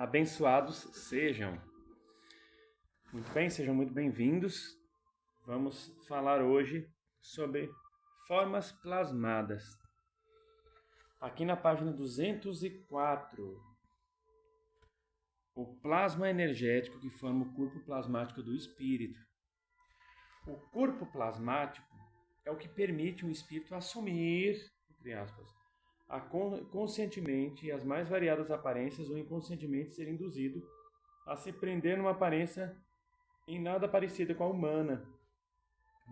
Abençoados sejam. Muito bem, sejam muito bem-vindos. Vamos falar hoje sobre formas plasmadas. Aqui na página 204, o plasma energético que forma o corpo plasmático do espírito. O corpo plasmático é o que permite um espírito assumir, entre aspas, conscientemente as mais variadas aparências ou inconscientemente ser induzido a se prender numa aparência em nada parecida com a humana.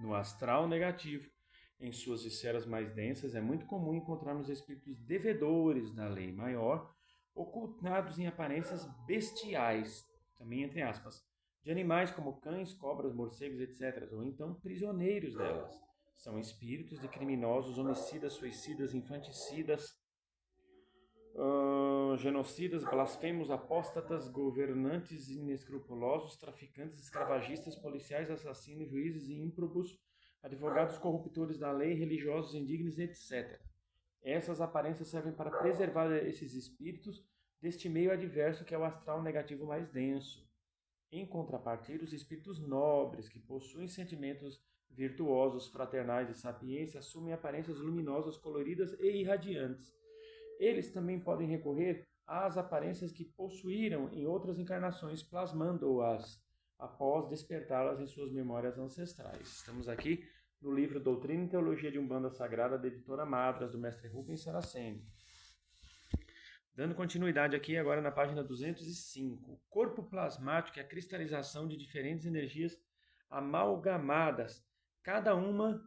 No astral negativo, em suas esferas mais densas, é muito comum encontrarmos espíritos devedores da lei maior, ocultados em aparências bestiais, também entre aspas, de animais como cães, cobras, morcegos, etc., ou então prisioneiros delas. São espíritos de criminosos, homicidas, suicidas, infanticidas, genocidas, blasfemos, apóstatas, governantes inescrupulosos, traficantes, escravagistas, policiais, assassinos, juízes e ímprobos, advogados corruptores da lei, religiosos indignos, etc. Essas aparências servem para preservar esses espíritos deste meio adverso que é o astral negativo mais denso. Em contrapartida, os espíritos nobres, que possuem sentimentos virtuosos, fraternais e sapiência, assumem aparências luminosas, coloridas e irradiantes. Eles também podem recorrer às aparências que possuíram em outras encarnações, plasmando-as após despertá-las em suas memórias ancestrais. Estamos aqui no livro Doutrina e Teologia de Umbanda Sagrada, da editora Madras, do mestre Rubens Saraceni. Dando continuidade aqui agora na página 205. O corpo plasmático é a cristalização de diferentes energias amalgamadas, cada uma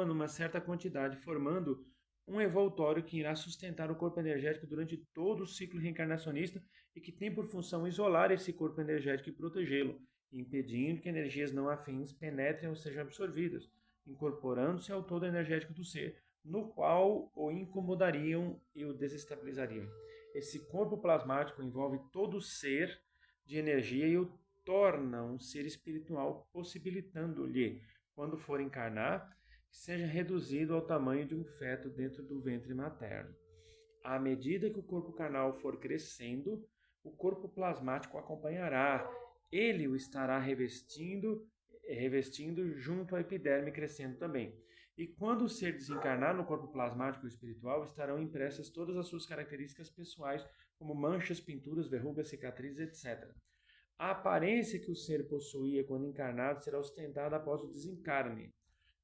numa certa quantidade, formando um envoltório que irá sustentar o corpo energético durante todo o ciclo reencarnacionista e que tem por função isolar esse corpo energético e protegê-lo, impedindo que energias não afins penetrem ou sejam absorvidas, incorporando-se ao todo energético do ser, no qual o incomodariam e o desestabilizariam. Esse corpo plasmático envolve todo o ser de energia e o torna um ser espiritual, possibilitando-lhe, quando for encarnar, que seja reduzido ao tamanho de um feto dentro do ventre materno. À medida que o corpo carnal for crescendo, o corpo plasmático acompanhará. Ele o estará revestindo junto à epiderme, crescendo também. E quando o ser desencarnar no corpo plasmático espiritual, estarão impressas todas as suas características pessoais, como manchas, pinturas, verrugas, cicatrizes, etc. A aparência que o ser possuía quando encarnado será ostentada após o desencarne.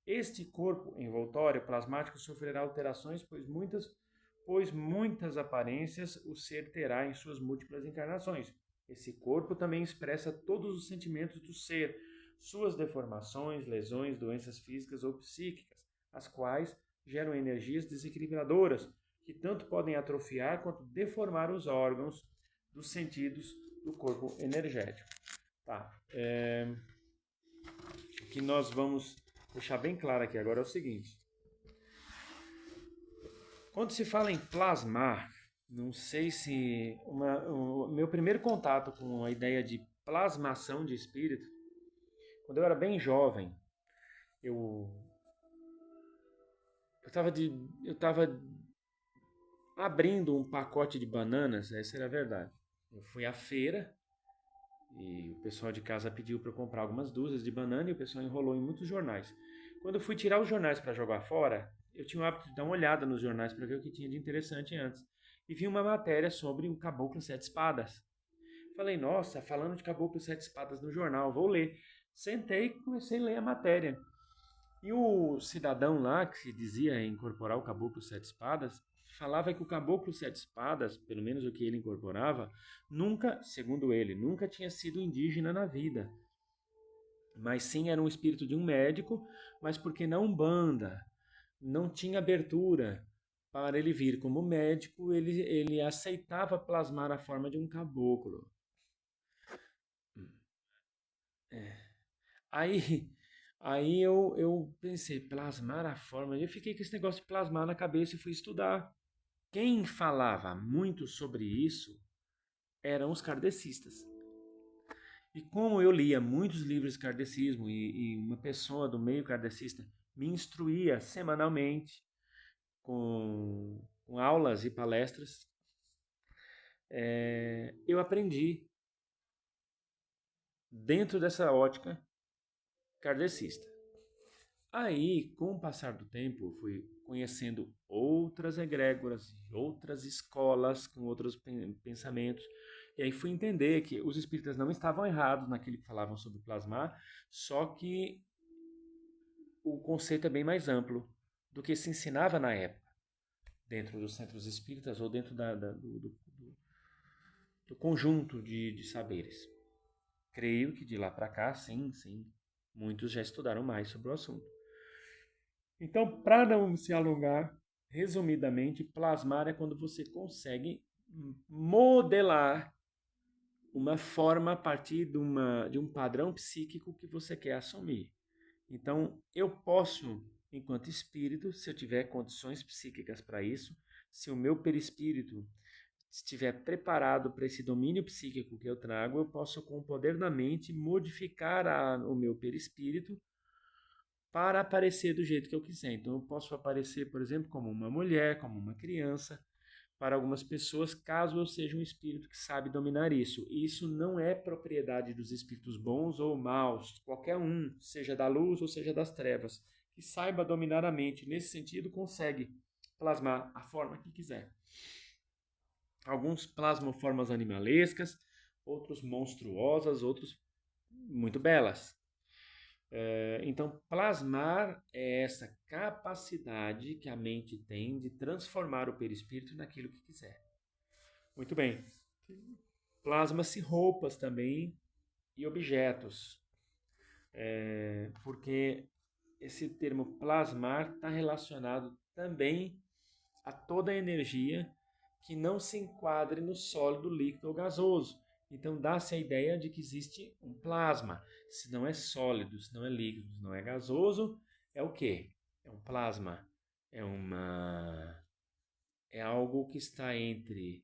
Este corpo envoltório plasmático sofrerá alterações, pois muitas aparências o ser terá em suas múltiplas encarnações. Esse corpo também expressa todos os sentimentos do ser, suas deformações, lesões, doenças físicas ou psíquicas, as quais geram energias desequilibradoras, que tanto podem atrofiar quanto deformar os órgãos dos sentidos do corpo energético. O que nós vamos deixar bem claro aqui agora é o seguinte. Quando se fala em plasmar, não sei se... o meu primeiro contato com a ideia de plasmação de espírito, quando eu era bem jovem, eu estava abrindo um pacote de bananas, essa era a verdade. Eu fui à feira e o pessoal de casa pediu para eu comprar algumas dúzias de banana e o pessoal enrolou em muitos jornais. Quando eu fui tirar os jornais para jogar fora, eu tinha o hábito de dar uma olhada nos jornais para ver o que tinha de interessante antes. E vi uma matéria sobre o Caboclo Sete Espadas. Falei, nossa, falando de Caboclo Sete Espadas no jornal, vou ler. Sentei e comecei a ler a matéria. E o cidadão lá, que se dizia incorporar o Caboclo Sete Espadas, falava que o Caboclo Sete Espadas, pelo menos o que ele incorporava, nunca, segundo ele, nunca tinha sido indígena na vida. Mas sim era um espírito de um médico, mas porque na Umbanda não tinha abertura para ele vir como médico, ele aceitava plasmar a forma de um caboclo. Aí eu pensei, plasmar a forma. Eu fiquei com esse negócio de plasmar na cabeça e fui estudar. Quem falava muito sobre isso eram os kardecistas. E como eu lia muitos livros de kardecismo e uma pessoa do meio kardecista me instruía semanalmente com com aulas e palestras, eu aprendi dentro dessa ótica kardecista. Aí, com o passar do tempo, eu fui conhecendo outras egrégoras, outras escolas com outros pensamentos, e aí fui entender que os espíritas não estavam errados naquilo que falavam sobre plasmar, só que o conceito é bem mais amplo do que se ensinava na época, dentro dos centros espíritas ou dentro do conjunto de saberes. Creio que de lá para cá, sim, muitos já estudaram mais sobre o assunto. Então, para não se alongar, resumidamente, plasmar é quando você consegue modelar uma forma a partir de um padrão psíquico que você quer assumir. Então, eu posso, enquanto espírito, se eu tiver condições psíquicas para isso, se o meu perispírito estiver preparado para esse domínio psíquico que eu trago, eu posso, com o poder da mente, modificar o meu perispírito para aparecer do jeito que eu quiser. Então, eu posso aparecer, por exemplo, como uma mulher, como uma criança, para algumas pessoas, caso eu seja um espírito que sabe dominar isso. E isso não é propriedade dos espíritos bons ou maus, qualquer um, seja da luz ou seja das trevas, que saiba dominar a mente. Nesse sentido, consegue plasmar a forma que quiser. Alguns plasmam formas animalescas, outros monstruosas, outros muito belas. Então, plasmar é essa capacidade que a mente tem de transformar o perispírito naquilo que quiser. Muito bem. Plasma-se roupas também e objetos, porque esse termo plasmar está relacionado também a toda a energia que não se enquadre no sólido, líquido ou gasoso. Então dá-se a ideia de que existe um plasma. Se não é sólido, se não é líquido, se não é gasoso, é o quê? É um plasma. É algo que está entre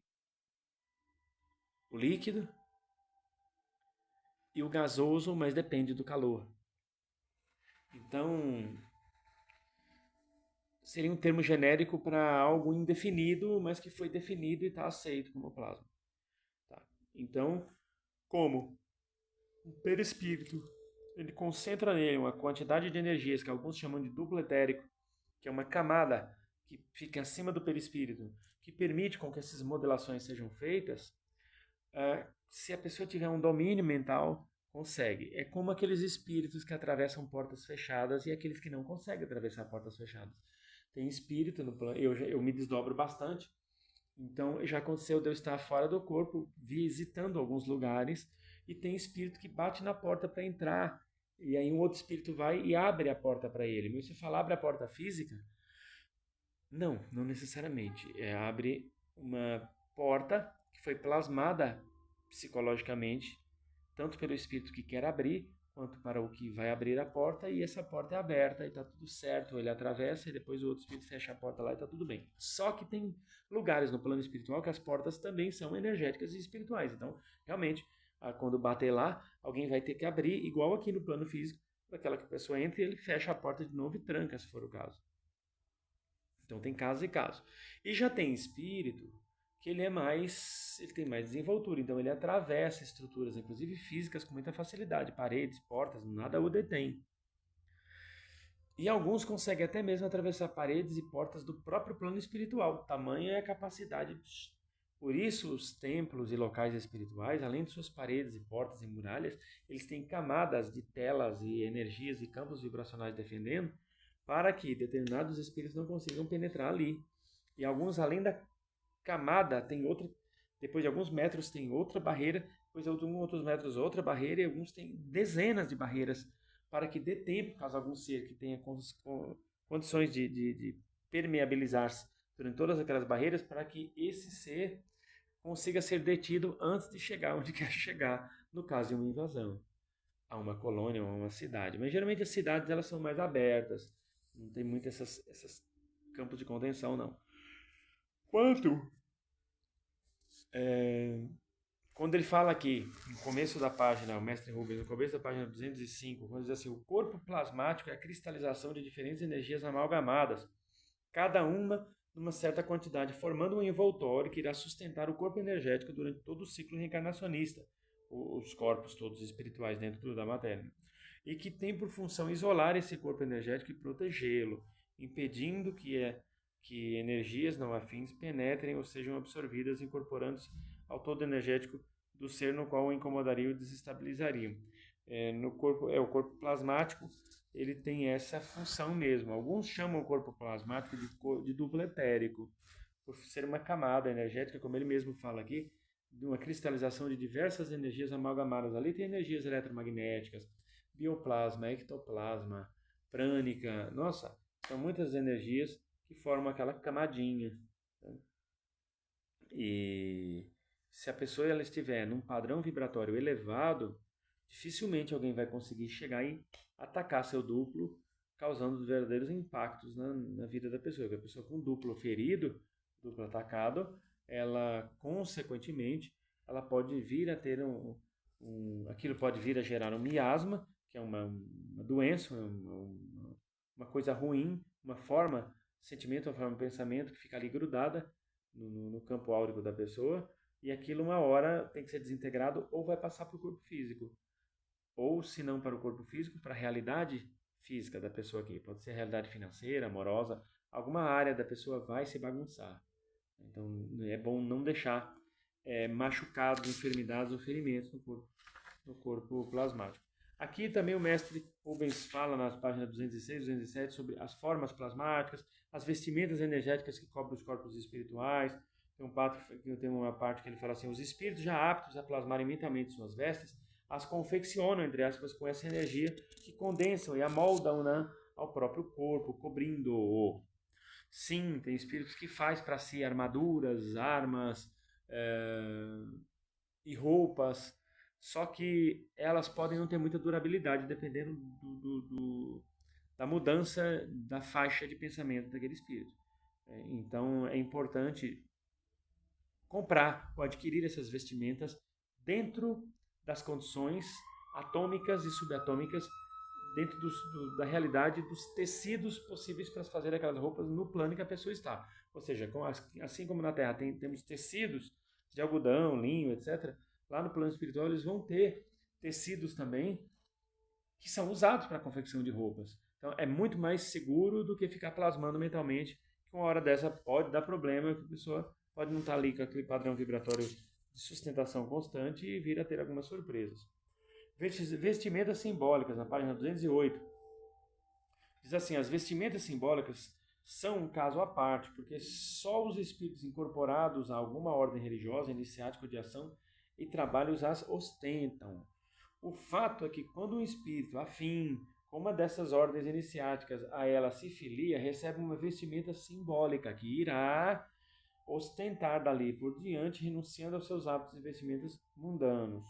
o líquido e o gasoso, mas depende do calor. Então, seria um termo genérico para algo indefinido, mas que foi definido e está aceito como plasma. Tá. Então, como o perispírito ele concentra nele uma quantidade de energias que alguns chamam de duplo etérico, que é uma camada que fica acima do perispírito, que permite com que essas modelações sejam feitas, se a pessoa tiver um domínio mental, consegue. É como aqueles espíritos que atravessam portas fechadas e aqueles que não conseguem atravessar portas fechadas. Tem espírito no plano, eu me desdobro bastante, então já aconteceu de eu estar fora do corpo, visitando alguns lugares, e tem espírito que bate na porta para entrar, e aí um outro espírito vai e abre a porta para ele. Mas se falar abre a porta física, não necessariamente. Abre uma porta que foi plasmada psicologicamente, tanto pelo espírito que quer abrir, quanto para o que vai abrir a porta, e essa porta é aberta e está tudo certo. Ele atravessa e depois o outro espírito fecha a porta lá e está tudo bem. Só que tem lugares no plano espiritual que as portas também são energéticas e espirituais. Então, realmente, quando bater lá, alguém vai ter que abrir, igual aqui no plano físico, para aquela que a pessoa entra e ele fecha a porta de novo e tranca, se for o caso. Então tem casos e casos. E já tem espírito que ele tem mais desenvoltura, então ele atravessa estruturas, inclusive físicas, com muita facilidade, paredes, portas, nada o detém. E alguns conseguem até mesmo atravessar paredes e portas do próprio plano espiritual, tamanha é a capacidade. Por isso, os templos e locais espirituais, além de suas paredes e portas e muralhas, eles têm camadas de telas e energias e campos vibracionais defendendo, para que determinados espíritos não consigam penetrar ali. E alguns, além da camada, tem outra, depois de alguns metros tem outra barreira, depois de outros metros outra barreira, e alguns têm dezenas de barreiras, para que dê tempo, caso algum ser que tenha condições de permeabilizar-se durante todas aquelas barreiras, para que esse ser consiga ser detido antes de chegar onde quer chegar, no caso de uma invasão a uma colônia ou a uma cidade. Mas geralmente as cidades elas são mais abertas, não tem muito esses campos de contenção, não. Quando ele fala aqui, no começo da página, o mestre Rubens, no começo da página 205, quando diz assim, o corpo plasmático é a cristalização de diferentes energias amalgamadas, cada uma numa certa quantidade, formando um envoltório que irá sustentar o corpo energético durante todo o ciclo reencarnacionista, os corpos todos espirituais dentro da matéria, e que tem por função isolar esse corpo energético e protegê-lo, impedindo que energias não afins penetrem ou sejam absorvidas, incorporando-se ao todo energético do ser, no qual o incomodariam e desestabilizariam. O corpo plasmático, ele tem essa função mesmo. Alguns chamam o corpo plasmático de duplo etérico, por ser uma camada energética, como ele mesmo fala aqui, de uma cristalização de diversas energias amalgamadas. Ali tem energias eletromagnéticas, bioplasma, ectoplasma, prânica. Nossa, são muitas energias que formam aquela camadinha. Né? E se a pessoa ela estiver num padrão vibratório elevado, dificilmente alguém vai conseguir chegar e atacar seu duplo, causando verdadeiros impactos na vida da pessoa. Porque a pessoa com duplo ferido, duplo atacado, ela, consequentemente, ela pode vir a ter aquilo pode vir a gerar um miasma, que é uma doença, uma coisa ruim, uma forma, sentimento, uma forma de pensamento que fica ali grudada no campo áurico da pessoa, e aquilo uma hora tem que ser desintegrado ou vai passar para o corpo físico. Ou, se não para o corpo físico, para a realidade física da pessoa aqui. Pode ser a realidade financeira, amorosa, alguma área da pessoa vai se bagunçar. Então, é bom não deixar machucados, enfermidades ou ferimentos no corpo plasmático. Aqui também o mestre Rubens fala nas páginas 206 e 207 sobre as formas plasmáticas, as vestimentas energéticas que cobrem os corpos espirituais. Tem uma parte que ele fala assim: os espíritos já aptos a plasmarem mentalmente suas vestes, as confeccionam, entre aspas, com essa energia que condensam e amoldam ao próprio corpo, cobrindo-o. Sim, tem espíritos que faz para si armaduras, armas e roupas, só que elas podem não ter muita durabilidade, dependendo da mudança da faixa de pensamento daquele espírito. Então é importante comprar ou adquirir essas vestimentas dentro das condições atômicas e subatômicas, dentro da realidade dos tecidos possíveis para fazer aquelas roupas no plano que a pessoa está. Ou seja, assim como na Terra temos tecidos de algodão, linho, etc., lá no plano espiritual eles vão ter tecidos também que são usados para a confecção de roupas. Então é muito mais seguro do que ficar plasmando mentalmente, que uma hora dessa pode dar problema, que a pessoa pode não estar ali com aquele padrão vibratório de sustentação constante e vir a ter algumas surpresas. Vestimentas simbólicas, na página 208. Diz assim: as vestimentas simbólicas são um caso à parte, porque só os espíritos incorporados a alguma ordem religiosa, iniciática de ação e trabalhos as ostentam. O fato é que quando um espírito afim com uma dessas ordens iniciáticas a ela se filia, recebe uma vestimenta simbólica que irá ostentar dali por diante, renunciando aos seus hábitos e vestimentas mundanos.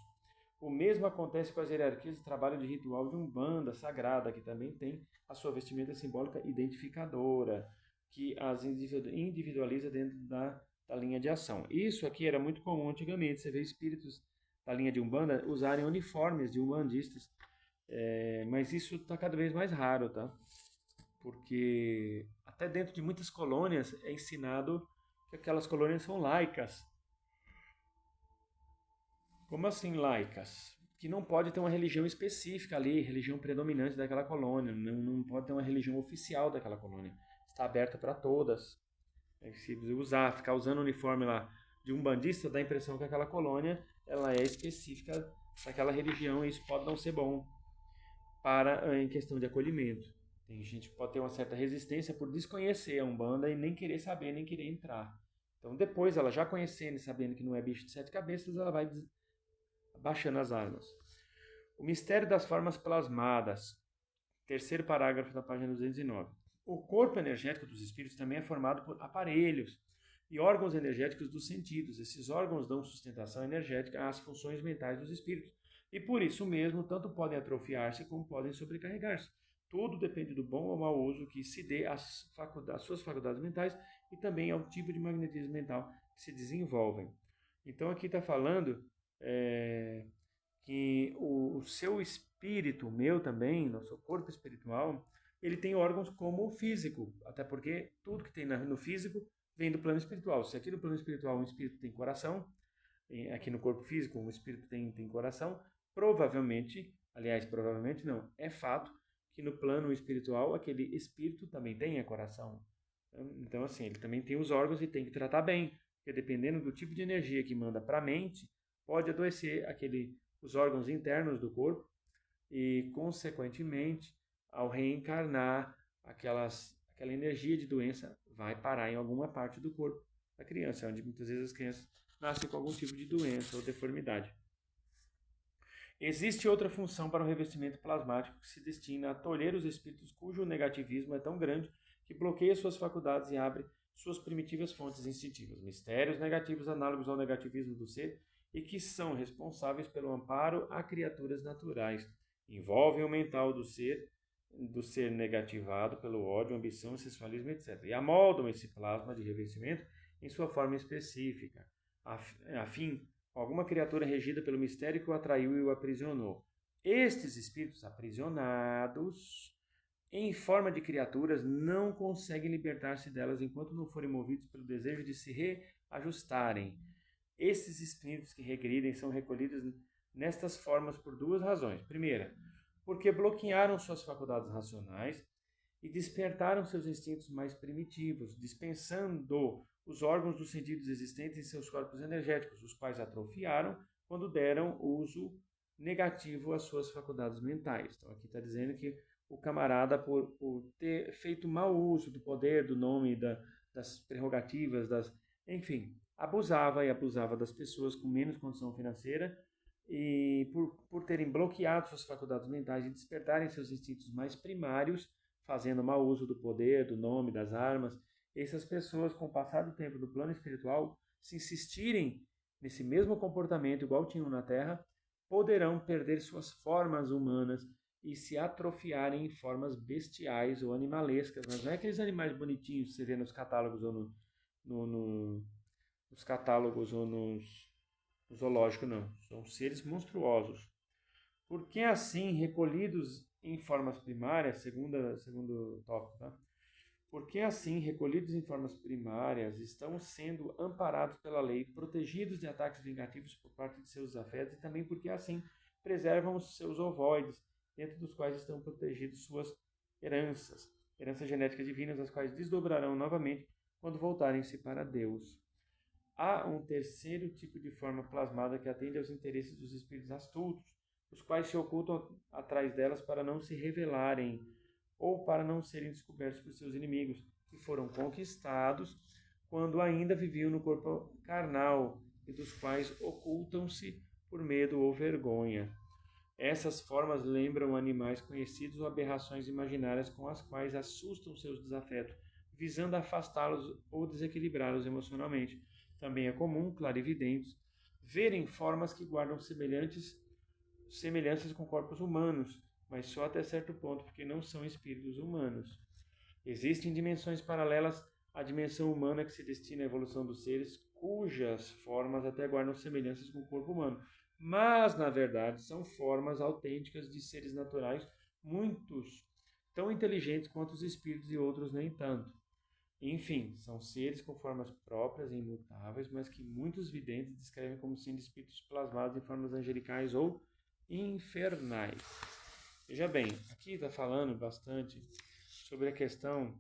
O mesmo acontece com as hierarquias de trabalho de ritual de Umbanda sagrada, que também tem a sua vestimenta simbólica identificadora, que as individualiza dentro da linha de ação. Isso aqui era muito comum antigamente, você vê espíritos da linha de Umbanda usarem uniformes de umbandistas, mas isso está cada vez mais raro, tá? Porque até dentro de muitas colônias é ensinado que aquelas colônias são laicas. Como assim laicas? Que não pode ter uma religião específica ali, religião predominante daquela colônia, não pode ter uma religião oficial daquela colônia. Está aberta para todas. Se ficar usando o uniforme lá de um bandista, dá a impressão que aquela colônia ela é específica daquela religião e isso pode não ser bom em questão de acolhimento. Tem gente que pode ter uma certa resistência por desconhecer a Umbanda e nem querer saber, nem querer entrar. Então depois, ela já conhecendo e sabendo que não é bicho de sete cabeças, ela vai baixando as armas. O mistério das formas plasmadas. Terceiro parágrafo da página 209. O corpo energético dos espíritos também é formado por aparelhos e órgãos energéticos dos sentidos. Esses órgãos dão sustentação energética às funções mentais dos espíritos. E por isso mesmo, tanto podem atrofiar-se como podem sobrecarregar-se. Tudo depende do bom ou mau uso que se dê às suas faculdades mentais e também ao tipo de magnetismo mental que se desenvolvem. Então aqui está falando que o seu espírito, o meu também, nosso corpo espiritual, ele tem órgãos como o físico, até porque tudo que tem no físico vem do plano espiritual. Se aqui no plano espiritual um espírito tem coração, aqui no corpo físico um espírito tem coração, provavelmente não, é fato que no plano espiritual aquele espírito também tenha coração. Então, assim, ele também tem os órgãos e tem que tratar bem, porque dependendo do tipo de energia que manda para a mente, pode adoecer os órgãos internos do corpo e, consequentemente, ao reencarnar, aquela energia de doença vai parar em alguma parte do corpo da criança, onde muitas vezes as crianças nascem com algum tipo de doença ou deformidade. Existe outra função para o revestimento plasmático que se destina a tolher os espíritos cujo negativismo é tão grande que bloqueia suas faculdades e abre suas primitivas fontes instintivas, mistérios negativos análogos ao negativismo do ser e que são responsáveis pelo amparo a criaturas naturais. Envolvem o mental do ser negativado pelo ódio, ambição, sexualismo, etc. E amoldam esse plasma de revestimento em sua forma específica, a fim alguma criatura regida pelo mistério que o atraiu e o aprisionou. Estes espíritos aprisionados, em forma de criaturas, não conseguem libertar-se delas enquanto não forem movidos pelo desejo de se reajustarem. Esses espíritos que regridem são recolhidos nestas formas por duas razões. Primeira, porque bloquearam suas faculdades racionais e despertaram seus instintos mais primitivos, dispensando os órgãos dos sentidos existentes em seus corpos energéticos, os quais atrofiaram quando deram uso negativo às suas faculdades mentais. Então aqui está dizendo que o camarada, por ter feito mau uso do poder, do nome, das prerrogativas, enfim, abusava das pessoas com menos condição financeira e por terem bloqueado suas faculdades mentais e despertarem seus instintos mais primários, fazendo mau uso do poder, do nome, das armas, essas pessoas, com o passar do tempo do plano espiritual, se insistirem nesse mesmo comportamento igual tinham na Terra, poderão perder suas formas humanas e se atrofiarem em formas bestiais ou animalescas. Mas não é aqueles animais bonitinhos que você vê nos catálogos ou nos catálogos ou no zoológico, não. São seres monstruosos. Porque assim, recolhidos em formas primárias, segundo tópico, tá? Porque assim, recolhidos em formas primárias, estão sendo amparados pela lei, protegidos de ataques vingativos por parte de seus afetos, e também porque assim preservam os seus ovoides, dentro dos quais estão protegidos suas heranças genéticas divinas, as quais desdobrarão novamente quando voltarem-se para Deus. Há um terceiro tipo de forma plasmada que atende aos interesses dos espíritos astutos, os quais se ocultam atrás delas para não se revelarem ou para não serem descobertos por seus inimigos, que foram conquistados quando ainda viviam no corpo carnal e dos quais ocultam-se por medo ou vergonha. Essas formas lembram animais conhecidos ou aberrações imaginárias com as quais assustam seus desafetos, visando afastá-los ou desequilibrá-los emocionalmente. Também é comum, clarividentes, verem formas que guardam semelhanças com corpos humanos, mas só até certo ponto, porque não são espíritos humanos. Existem dimensões paralelas à dimensão humana que se destina à evolução dos seres, cujas formas até guardam semelhanças com o corpo humano, mas, na verdade, são formas autênticas de seres naturais, muitos tão inteligentes quanto os espíritos e outros nem tanto. Enfim, são seres com formas próprias e imutáveis, mas que muitos videntes descrevem como sendo espíritos plasmados em formas angelicais ou infernais. Veja bem, aqui está falando bastante sobre a questão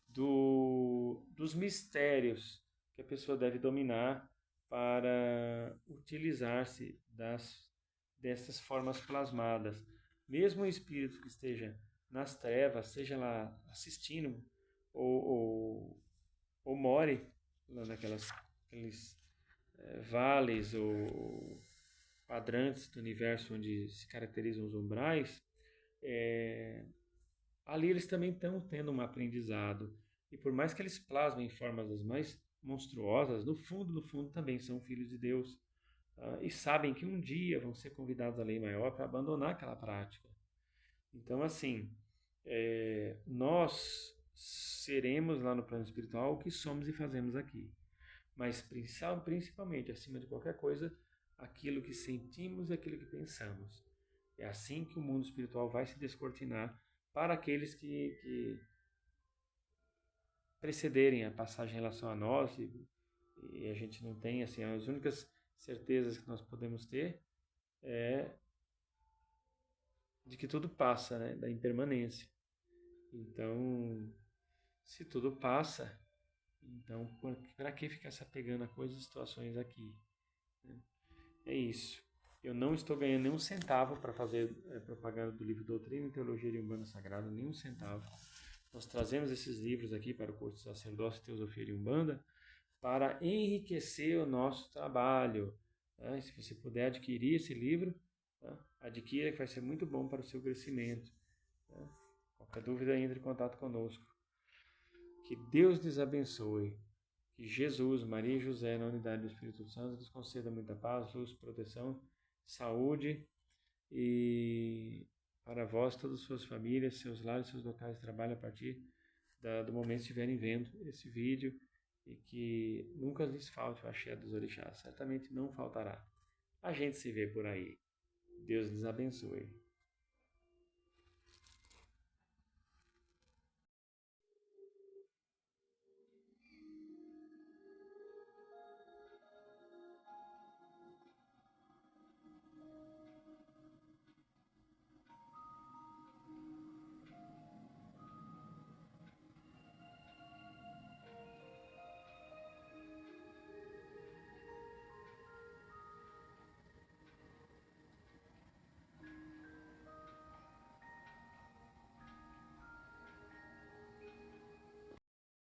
dos mistérios que a pessoa deve dominar para utilizar-se dessas formas plasmadas. Mesmo o espírito que esteja nas trevas, seja lá assistindo ou more lá naqueles vales ou quadrantes do universo onde se caracterizam os umbrais, ali eles também estão tendo um aprendizado. E por mais que eles plasmem formas as mais monstruosas, no fundo também são filhos de Deus. E sabem que um dia vão ser convidados à lei maior para abandonar aquela prática. Então, assim, nós seremos lá no plano espiritual o que somos e fazemos aqui. Mas principalmente, acima de qualquer coisa, aquilo que sentimos e aquilo que pensamos. É assim que o mundo espiritual vai se descortinar para aqueles que precederem a passagem em relação a nós e a gente não tem, assim, as únicas certezas que nós podemos ter é de que tudo passa, né? Da impermanência. Então, se tudo passa, então para que ficar se apegando a coisas e situações aqui? Né? É isso. Eu não estou ganhando nenhum centavo para fazer propaganda do livro Doutrina e Teologia de Umbanda Sagrada, nenhum centavo. Nós trazemos esses livros aqui para o curso de Sacerdócio e Teosofia de Umbanda para enriquecer o nosso trabalho. Né? Se você puder adquirir esse livro, tá? Adquira, que vai ser muito bom para o seu crescimento. Tá? Qualquer dúvida, entre em contato conosco. Que Deus lhes abençoe. Que Jesus, Maria e José, na unidade do Espírito Santo, nos conceda muita paz, luz, proteção, saúde e para vós, todas as suas famílias, seus lares, seus locais de trabalho a partir do momento que estiverem vendo esse vídeo e que nunca lhes falte o axé dos orixás. Certamente não faltará. A gente se vê por aí. Deus lhes abençoe.